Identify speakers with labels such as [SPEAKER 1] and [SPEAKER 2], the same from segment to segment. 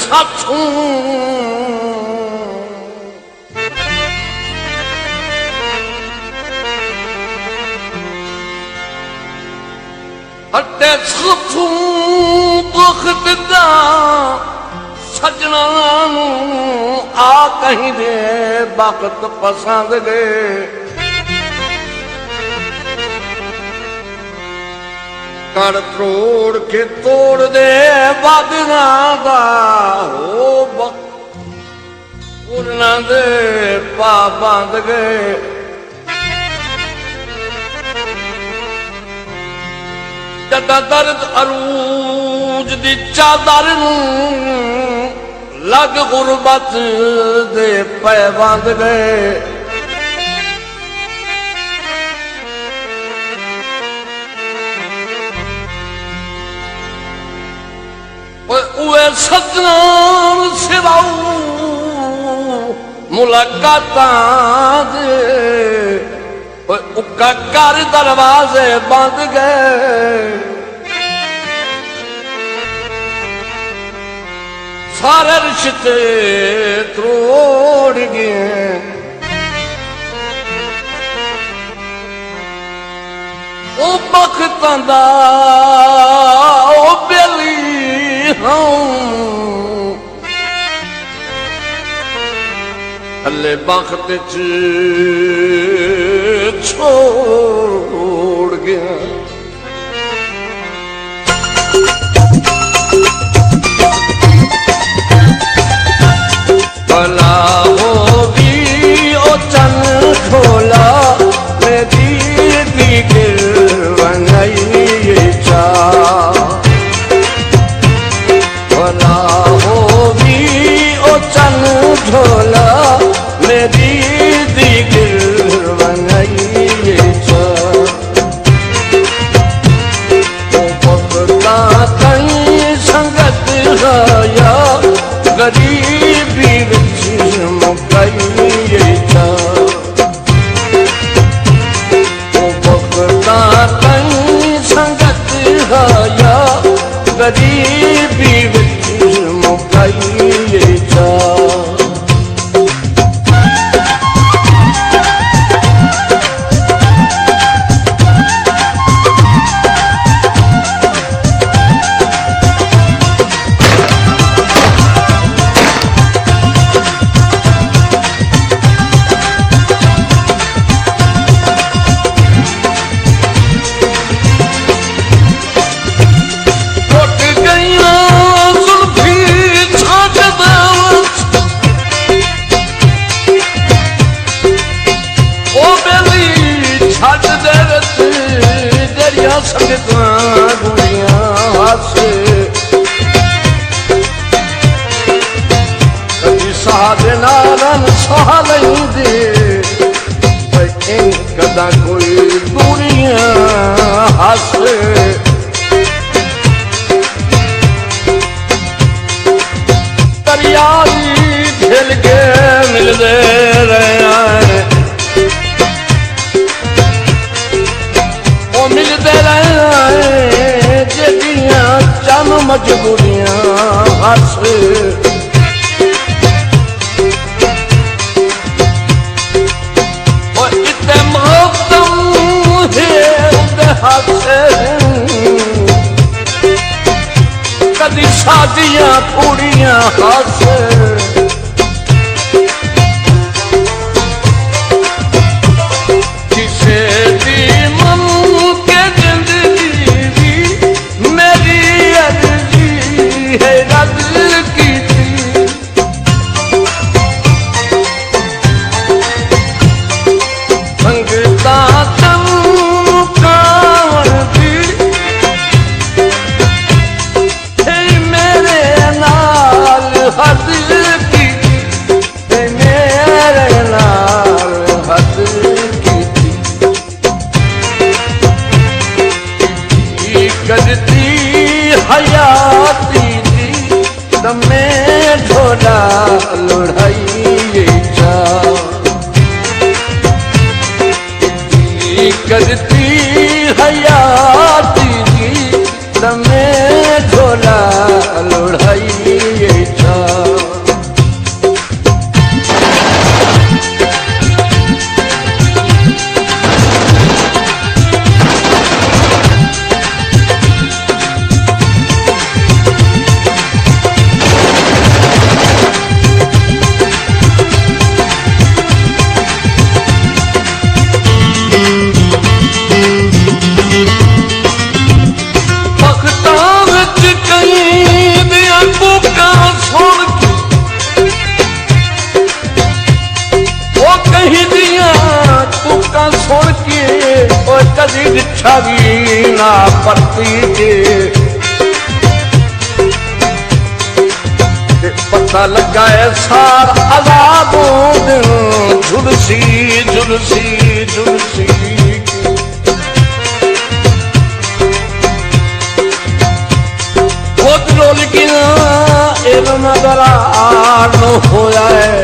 [SPEAKER 1] साथों हटे साथों बख्त दा सजना आ कहीं दे वक्त पसंद दे कर तोड़ के तोड़ दे बादना दा हो उड़ना दे पा बांध गए जदा दर्द अरूज दी चादर लग गुरबत दे पै बांध गए उए सतनाम सिवाऊ मुलाकातां दे उक्का कर दरवाजे बंद गए सारे रिश्ते त्रोड़ गए ओ बख्तां दा ओ बेली अल्ले बख्त छोड़ गया भला होगी ओ चन खोला मेरी दिल बनाई चा भला होगी ओ चन झोला मेरी दिल बनाई चा ओ पकड़ा कहीं संगत आया गरीबी विच मुकाई चा ओ पकड़ा कहीं संगत आया गरीबी विच मुकाई चा कदा कोई दुनिया हस दरियाई झिल के मिलते रहे ओ मिलते रहे जेदियां चम मजबूरियां हस कदी शादियां पूड़ियां हस किसे दी मन के जिंदगी भी मेरी अर्जी है रद की संगता करती हयाती दी तमे ढोला लुढ़ाई चा करती हयाती दी तमे ढोला लुढ़ाई चा छवि ना पड़ती के पता लगा सार आजादों दिन झुलसी झुलसी झुलसी खुद लो लेकिन इल्म दरार न होया है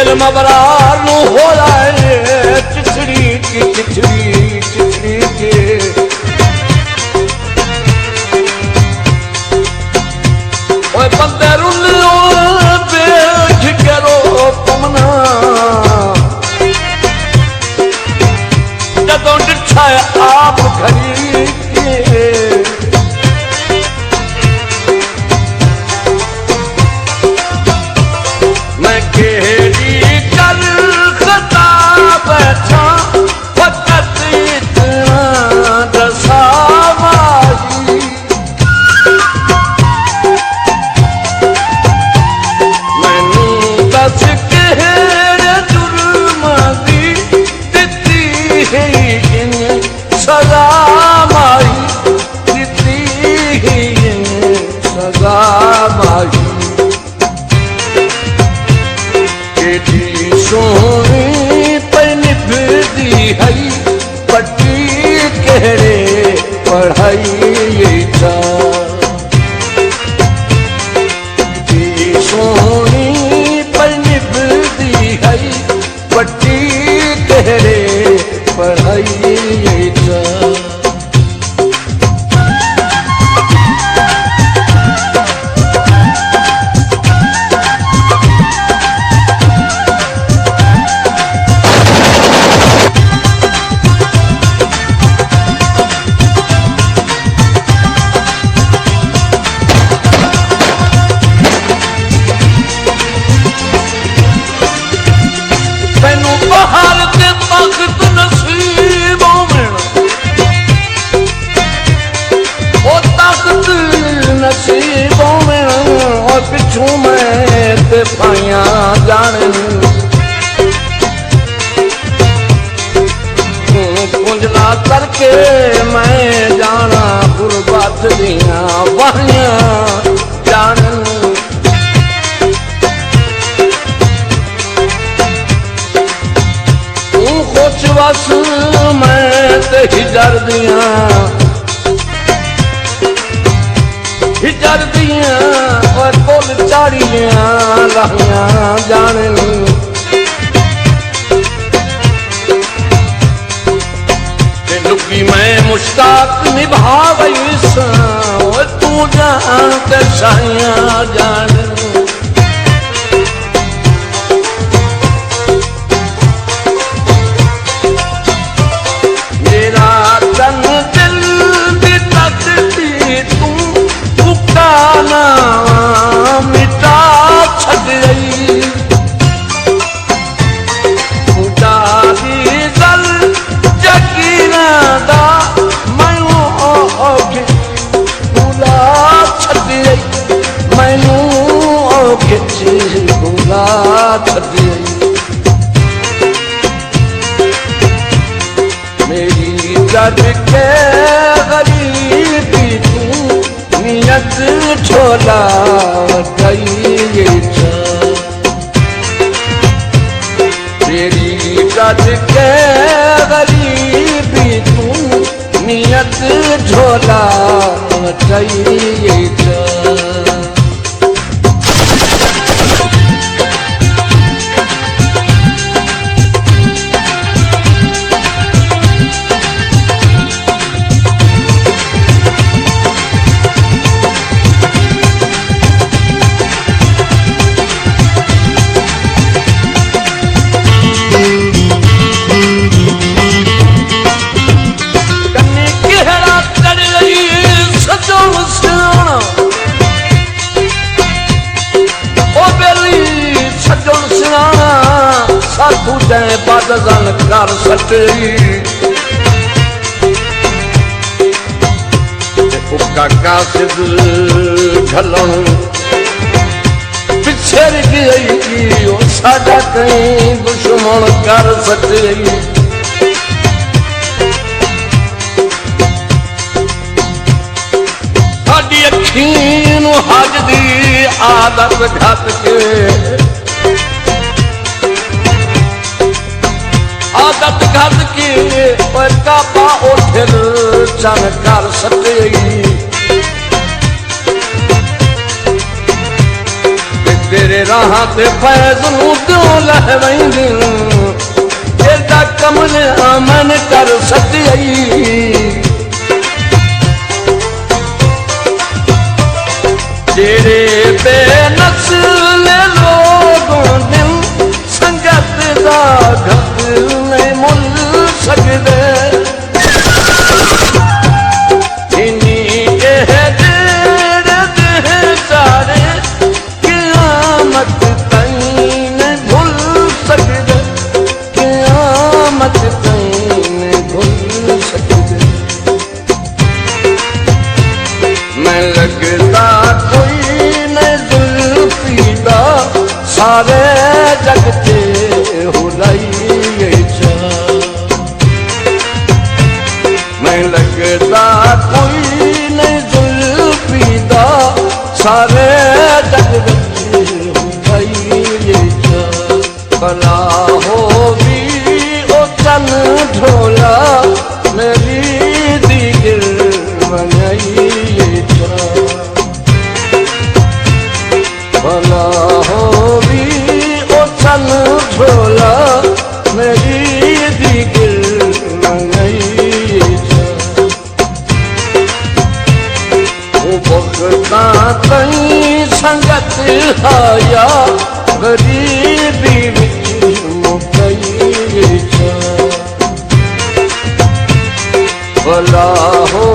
[SPEAKER 1] इल्म बरार न होया है चिछड़ी की चिछड़ी चिछड़ी के बंदे रुल्लो बेठ करो पमना जदों डिठा आप घड़ी के मैं केड़ी कर खता बैठा फकत इतना दसा माही सजा माई दिती सजा माई केडी सोनी पर निभदी हई पट्टी कहरे पढ़ाई जा केडी सोनी पर निभदी हई पट्टी कहरे पढ़ाई जा मैनू बाहर के ताकत नसीबों में ओ ताकत नसीबों में और पिछू मैं ते पाइया जाने कुंजला करके मैं जाना गुरबत दिया बाहिया जाने खुश बस मैं ते हिजर दिया और पुल चाड़िया लाहिया जाने लुकी मैं मुश्ताक निभा गई तू जान के साइया जाने मिटा छड़ गई उड़ा दी गल जकीना दा मैनू औखे बुला छड़ गई मैनू औखे बुला छड़ गई मेरी जद के गरीबी तू नियत छोला गई तेरी गद के गरीबी तू नियत झोला गई साधु जै बदन कर सटी उका सिद ढलन पिछड़ गई साडा कई दुश्मन कर सके साडी अखीं नूं हज दी आदत घट के आदत घट के पर काबा उठर चन कर सके तेरे राह ते फैज नूं क्यों लहवेंदी एदा कमल अमन कर सके तेरे बेनस्ल लोगों दिल संगत दा घट नहीं मुल सकदे सारे जगते हुलाई मैं लगता कोई नहीं जुल्फीदा सारे जगते हुलाई भला हो भी ओ चन ढोला मेरी दिल बनाई भला हो चन ढोला मेरी दिल मंगई वो बखता कई संगत आया गरीबी विच मुकई भला हो